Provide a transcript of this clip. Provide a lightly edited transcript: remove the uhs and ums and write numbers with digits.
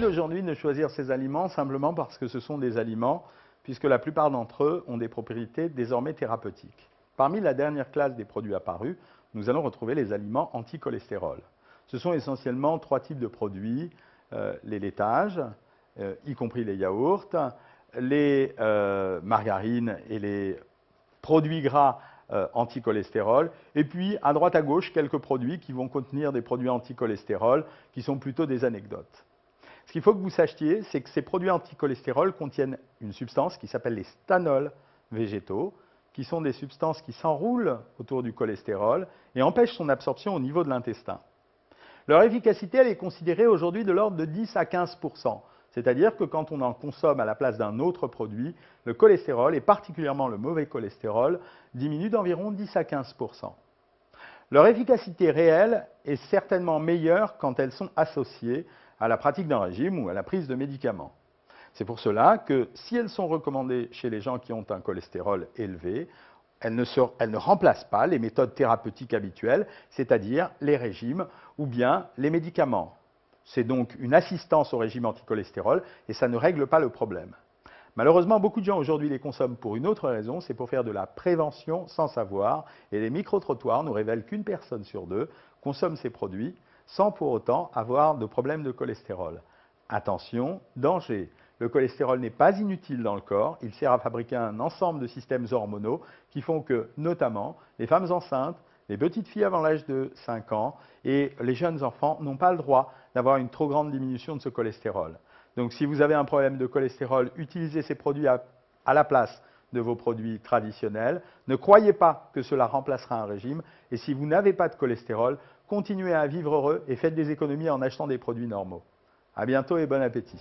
facile aujourd'hui de choisir ces aliments simplement parce que ce sont des aliments, puisque la plupart d'entre eux ont des propriétés désormais thérapeutiques. Parmi la dernière classe des produits apparus, nous allons retrouver les aliments anti-cholestérol. Ce sont essentiellement trois types de produits, les laitages, y compris les yaourts, les margarines et les produits gras anti-cholestérol, et puis à droite à gauche quelques produits qui vont contenir des produits anti-cholestérol qui sont plutôt des anecdotes. Ce qu'il faut que vous sachiez, c'est que ces produits anti-cholestérol contiennent une substance qui s'appelle les stanols végétaux, qui sont des substances qui s'enroulent autour du cholestérol et empêchent son absorption au niveau de l'intestin. Leur efficacité, elle est considérée aujourd'hui de l'ordre de 10 à 15%. C'est-à-dire que quand on en consomme à la place d'un autre produit, le cholestérol, et particulièrement le mauvais cholestérol, diminue d'environ 10 à 15%. Leur efficacité réelle est certainement meilleure quand elles sont associées à la pratique d'un régime ou à la prise de médicaments. C'est pour cela que si elles sont recommandées chez les gens qui ont un cholestérol élevé, elles ne remplacent pas les méthodes thérapeutiques habituelles, c'est-à-dire les régimes ou bien les médicaments. C'est donc une assistance au régime anticholestérol et ça ne règle pas le problème. Malheureusement, beaucoup de gens aujourd'hui les consomment pour une autre raison, c'est pour faire de la prévention sans savoir. Et les micro-trottoirs nous révèlent qu'une personne sur deux consomme ces produits sans pour autant avoir de problème de cholestérol. Attention, danger. Le cholestérol n'est pas inutile dans le corps, il sert à fabriquer un ensemble de systèmes hormonaux qui font que, notamment, les femmes enceintes, les petites filles avant l'âge de 5 ans et les jeunes enfants n'ont pas le droit d'avoir une trop grande diminution de ce cholestérol. Donc si vous avez un problème de cholestérol, utilisez ces produits à la place de vos produits traditionnels. Ne croyez pas que cela remplacera un régime. Et si vous n'avez pas de cholestérol, continuez à vivre heureux et faites des économies en achetant des produits normaux. À bientôt et bon appétit.